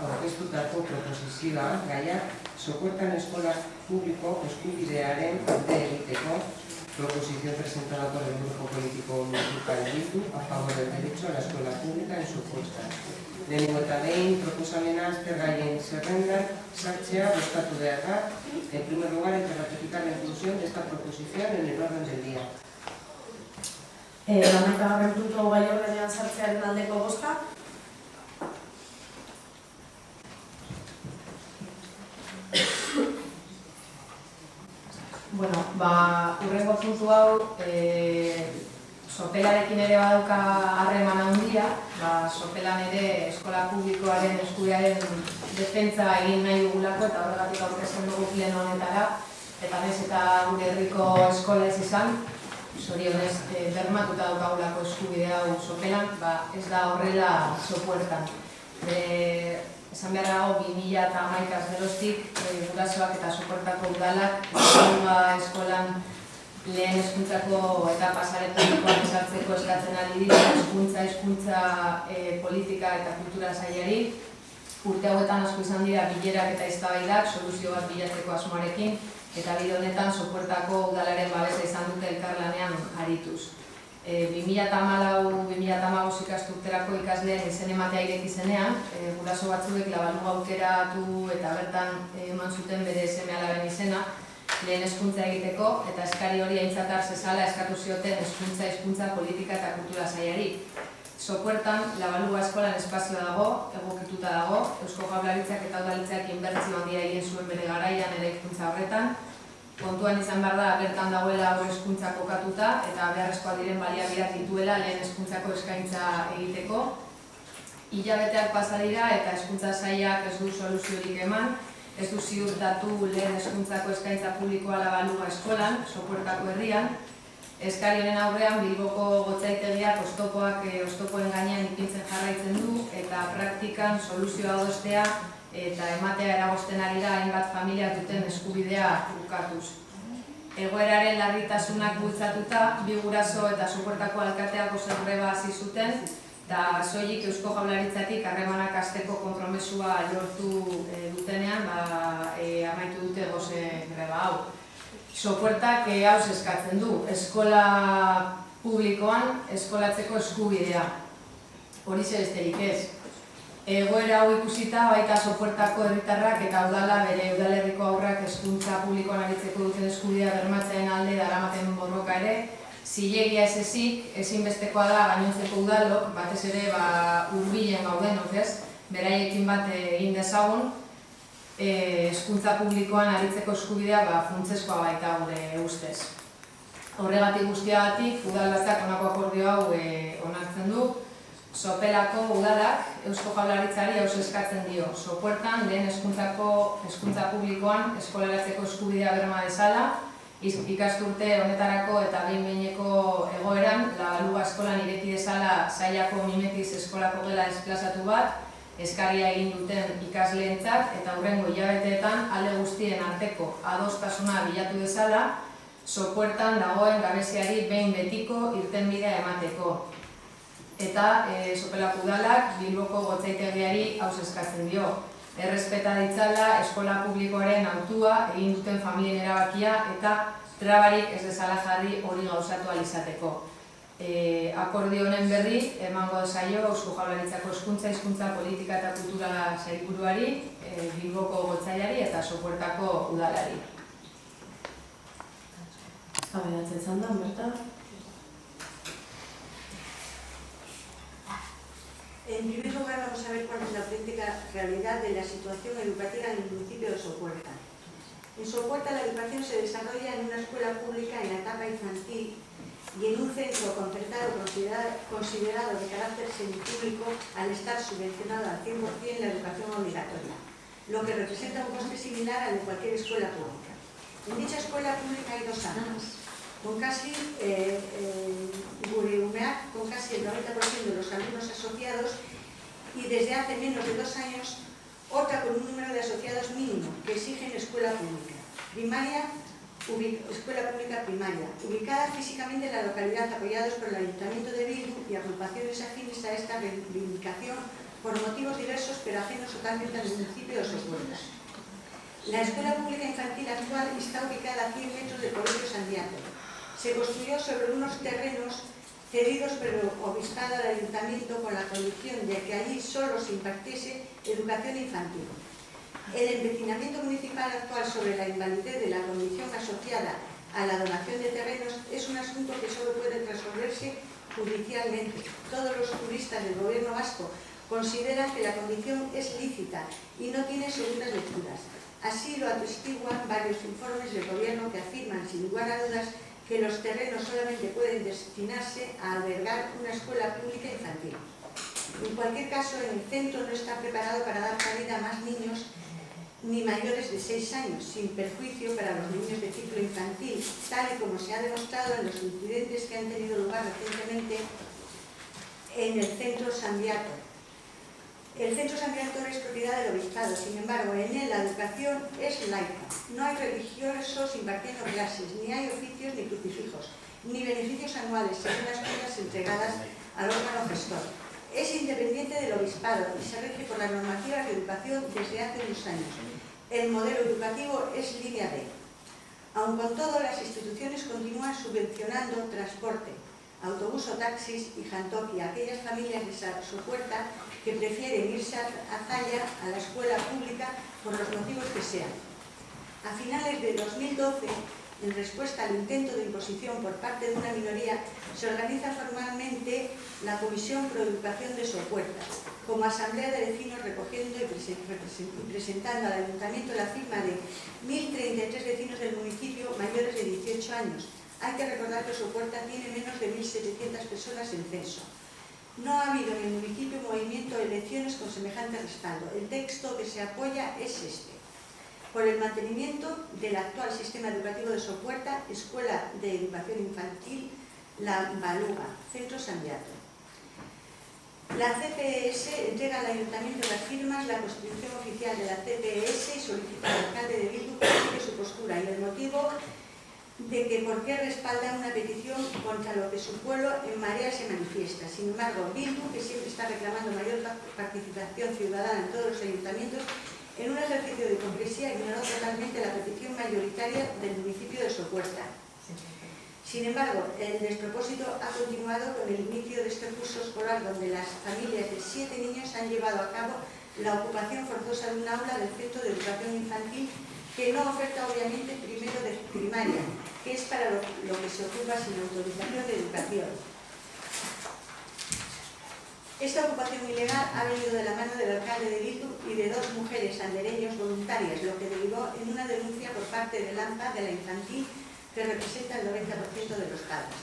aurkeztutako proposizioa gaiak sopuertan eskola publiko eskubidearen alde egiteko proposición presentada por el grupo político municipal Bildu a favor del derecho a la escuela pública en Sopuerta. Lehenengo eta behin proposamena aztergaien zerrendan sartzea bozkatu behar da. En primer lugar, hay que ratificar la inclusión de esta proposición en el orden del día. Hamaikagarren puntu gai ordenean sartzearen aldeko bozka. Bueno, hurrengo puntu hau sopelarekin ere badauka harreman handia, sopelan ere eskola publikoaren eskubidearen defentsa egin nahi dugulako eta horregatik aurkezten dugu pleno honetara, eta nahiz eta gure herriko eskola ez izan, zorionez bermatuta daukagulako eskubide hau sopelan, ez da horrela Sopuertan. Esan behar dago 2011 geroztik gurasoak eta Sopuertako udalak eskolan lehen hezkuntzako eta pasare publikoak ezartzeko eskatzen ari dira hezkuntza politika eta kultura sailari. Urte hauetan asko izan dira bilerak eta eztabaidak soluzio bat bilatzeko asmoarekin, eta bide honetan Sopuertako udalaren babesa izan dute elkarlanean arituz. 2014-2015 ikasturterako ikasleen izen ematea ireki zenean, guraso batzuek labaluga aukeratu eta bertan eman zuten bere seme-alaben izena lehen hezkuntza egiteko, eta eskari hori aintzat har zezala eskatu zioten hizkuntza politika eta kultura sailari. Sopuertan labaluga eskolan espazioa dago, egokituta dago, Eusko Jaurlaritzak eta udaltzak inbertsio handia egin zuen bere garaian eraikuntza horretan. Kontuan izan behar da, bertan dagoela haur hezkuntza kokatuta eta beharrezkoak diren baliabideak dituela lehen hezkuntzako eskaintza egiteko. Hilabeteak pasa dira eta hezkuntza sailak ez du soluziorik eman, ez du ziurtatu lehen hezkuntzako eskaintza publikoa labaluga eskolan, Sopuertako herrian. Eskari honen aurrean Bilboko gotzaitegiak oztopoen gainean ipintzen jarraitzen du eta praktikan soluzioa adostea eta ematea eragozten ari da hainbat familia duten eskubidea ukatuz. Egoeraren larritasunak bultzatuta, bi guraso eta Sopuertako alkateak greba hasi zuten, eta soilik Eusko Jaurlaritzatik harremanak hasteko konpromesua lortu dutenean, amaitu dute goze greba hau. Sopuertak hau eskatzen du, eskola publikoan eskolatzeko eskubidea. Horixe besterik ez. Egoera hau ikusita, baita Sopuertako herritarrak eta udala bere udalerriko haurrak hezkuntza publikoan aritzeko duten eskubidea bermatzeen alde daramaten borroka ere, zilegia ez ezik, ezinbestekoa da gainontzeko udalok, batez ere hurbilen gauden, beraiekin bat egin dezagun, hezkuntza publikoan aritzeko eskubidea funtsezkoa baita gure ustez. Horregatik guztiagatik, udal batzak honako akordio hau onartzen du. Sopelako udalak Eusko Jaurlaritzari hau eskatzen dio. Sopuertan lehen hezkuntza publikoan eskolaratzeko eskubidea berma dezala, ikasturte honetarako eta behin-behineko egoeran, labaluga eskolan ireki dezala sailako mimetiz eskolako gela esplazatu bat, eskaria egin duten ikasleentzat eta hurrengo hilabeteetan alde guztien arteko adostasuna bilatu dezala, Sopuertan dagoen gabeziari behin betiko irtenbidea emateko. Eta Sopelako udalak Bilboko gotzaitegiari hau eskatzen dio. Errespeta ditzala eskola publikoaren autua egin duten familien erabakia eta trabarik ez dezala jarri hori gauzatu ahal izateko. Akordio honen berri emango zaio Eusko Jaurlaritzako hizkuntza politika eta kultura sailburuari, Bilboko gotzaileari eta Sopuertako udalari. Eztabaidatzen zandan, berta? En primer lugar, vamos a ver cuál es la auténtica realidad de la situación educativa en el municipio de Sopuerta. En Sopuerta la educación se desarrolla en una escuela pública en la etapa infantil y en un centro concertado considerado de carácter semipúblico al estar subvencionado al 100% la educación obligatoria, lo que representa un coste similar al de cualquier escuela pública. En dicha escuela pública hay dos aulas, con casi el 90% de los alumnos asociados y desde hace menos de 2 años otra con un número de asociados mínimo que exigen escuela pública primaria, ubicada físicamente en la localidad, apoyados por el Ayuntamiento de Bildu y agrupaciones afines a esta reivindicación por motivos diversos pero ajenos totalmente al municipio de Sopuerta. La escuela pública infantil actual está ubicada a 100 metros del Colegio San Diaco. Se construyó sobre unos terrenos cedidos por el obispado al ayuntamiento con la condición de que allí solo se impartiese educación infantil. El empecinamiento municipal actual sobre la invalidez de la condición asociada a la donación de terrenos es un asunto que solo puede resolverse judicialmente. Todos los juristas del gobierno vasco consideran que la condición es lícita y no tiene segundas lecturas. Así lo atestiguan varios informes del gobierno que afirman sin lugar a dudas que los terrenos solamente pueden destinarse a albergar una escuela pública infantil. En cualquier caso, el centro no está preparado para dar cabida a más niños ni mayores de 6 años, sin perjuicio para los niños de ciclo infantil, tal y como se ha demostrado en los incidentes que han tenido lugar recientemente en el centro San Diaco. El centro San Diaco es propiedad del obispado, sin embargo, en él la educación es laica. No hay religiosos impartiendo clases, ni hay oficios ni crucifijos, ni beneficios anuales, según las cuentas entregadas al órgano gestor. Es independiente del obispado y se rige por las normativas de educación desde hace unos años. El modelo educativo es línea B. Aun con todo, las instituciones continúan subvencionando transporte, autobús o taxis y jantoki a aquellas familias de Sopuerta que prefieren irse a Zalla, a la escuela pública, por los motivos que sean. A finales de 2012, en respuesta al intento de imposición por parte de una minoría, se organiza formalmente la Comisión Pro Educación de Sopuerta, como asamblea de vecinos recogiendo y presentando al ayuntamiento la firma de 1.033 vecinos del municipio mayores de 18 años. Hay que recordar que Sopuerta tiene menos de 1.700 personas en censo. No ha habido en el municipio movimiento de elecciones con semejante respaldo. El texto que se apoya es este. Por el mantenimiento del actual sistema educativo de Sopuerta, Escuela de Educación Infantil La Baluga, Centro San Diaco. La CPS entrega al Ayuntamiento las firmas, la constitución oficial de la CPS y solicita al alcalde de Bildu que explique su postura y el motivo de que por qué respalda una petición contra lo que su pueblo en marea se manifiesta. Sin embargo, Bildu, que siempre está reclamando mayor participación ciudadana en todos los ayuntamientos, en un ejercicio de hipocresía ignoró totalmente la petición mayoritaria del municipio de Sopuerta. Sin embargo, el despropósito ha continuado con el inicio de este curso escolar donde las familias de 7 niños han llevado a cabo la ocupación forzosa de un aula del Centro de Educación Infantil que no oferta obviamente primero de primaria, que es para lo que se ocupa sin autorización de educación. Esta ocupación ilegal ha venido de la mano del alcalde de Bildu y de 2 mujeres andereños voluntarias, lo que derivó en una denuncia por parte del AMPA de la infantil que representa el 90% de los padres.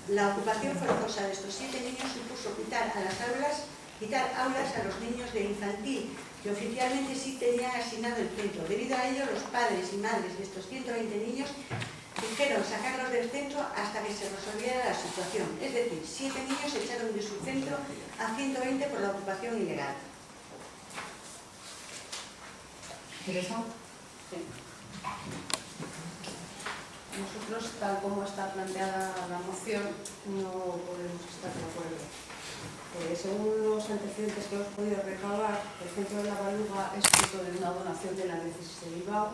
La ocupación forzosa de estos 7 niños supuso quitar aulas a los niños de infantil, que oficialmente sí tenían asignado el centro. Debido a ello, los padres y madres de estos 120 niños dijeron sacarlos del centro hasta que se resolviera la situación. Es decir, 7 niños se echaron de su centro a 120 por la ocupación ilegal. ¿Teresa? Sí. Nosotros, tal como está planteada la moción, no podemos estar de acuerdo. Según los antecedentes que hemos podido recabar, el centro de La Baluga es fruto de una donación de la diócesis de Bilbao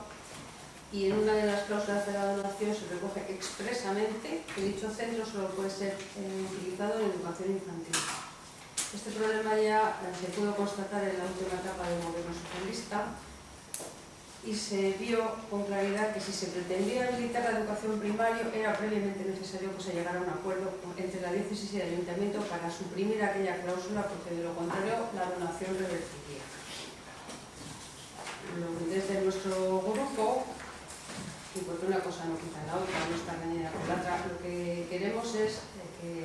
y en una de las cláusulas de la donación se recoge expresamente que dicho centro solo puede ser utilizado en educación infantil. Este problema ya se pudo constatar en la última etapa del gobierno socialista y se vio con claridad que si se pretendía habilitar la educación primaria era previamente necesario que se llegara a un acuerdo entre la diócesis y el ayuntamiento para suprimir aquella cláusula, porque de lo contrario la donación revertiría. Desde nuestro grupo, y porque una cosa no quita la otra, no está reñida con la otra, lo que queremos es que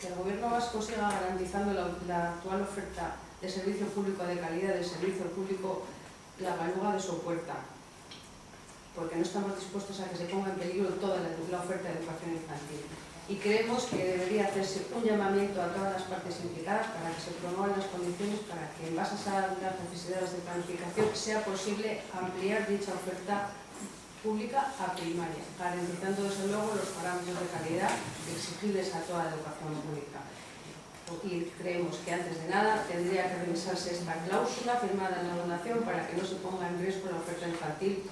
el gobierno vasco siga garantizando la actual oferta de servicio público de calidad, del servicio público La Baluga de Sopuerta, porque no estamos dispuestos a que se ponga en peligro toda la oferta de educación infantil. Y creemos que debería hacerse un llamamiento a todas las partes implicadas para que se promuevan las condiciones para que, en base a las necesidades de planificación, sea posible ampliar dicha oferta pública a primaria, garantizando desde luego los parámetros de calidad exigibles a toda la educación pública. y creemos que antes de nada tendría que revisarse esta cláusula firmada en la donación para que no se ponga en riesgo la oferta infantil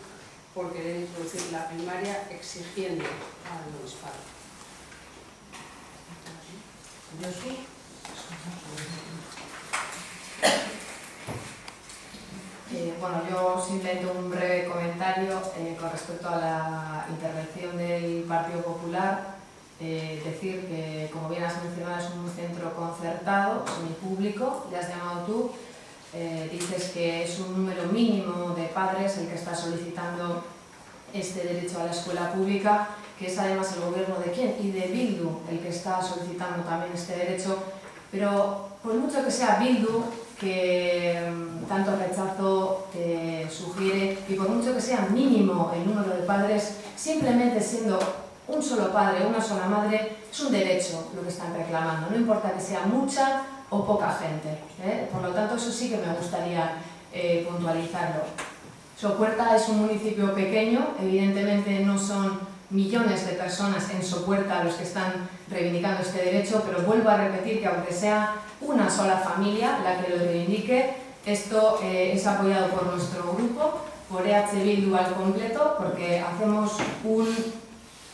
por querer introducir la primaria exigiendo al obispado. Bueno, yo simplemente un breve comentario con respecto a la intervención del Partido Popular. Decir que, como bien has mencionado, es un centro concertado, semipúblico, ya has llamado tú, dices que es un número mínimo de padres el que está solicitando este derecho a la escuela pública, que es además el gobierno de quién, y de Bildu el que está solicitando también este derecho, pero por mucho que sea Bildu, que tanto rechazo sugiere, y por mucho que sea mínimo el número de padres, simplemente siendo un solo padre, una sola madre, es un derecho lo que están reclamando, no importa que sea mucha o poca gente, ¿eh? Por lo tanto, eso sí que me gustaría puntualizarlo. Sopuerta es un municipio pequeño, evidentemente no son millones de personas en Sopuerta los que están reivindicando este derecho, pero vuelvo a repetir que aunque sea una sola familia la que lo reivindique, esto es apoyado por nuestro grupo, por EH Bildu al completo, porque hacemos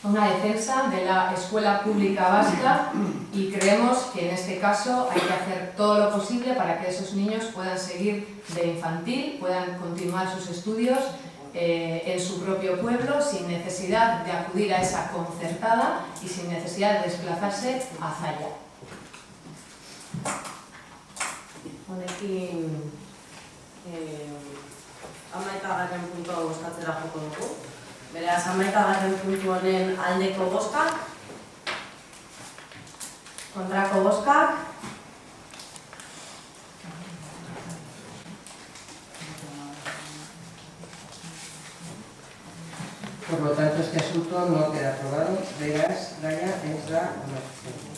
una defensa de la escuela pública vasca y creemos que en este caso hay que hacer todo lo posible para que esos niños puedan seguir de infantil, puedan continuar sus estudios en su propio pueblo sin necesidad de acudir a esa concertada y sin necesidad de desplazarse a Zalla. Honekin amaikagarren puntua bozkatzera joko dugu. Beraz, amaikagarren puntu honen aldeko bozkak, kontrako bozkak, Por lo tanto, este asunto no queda aprobado. Beraz, Gaia ez da onartzen.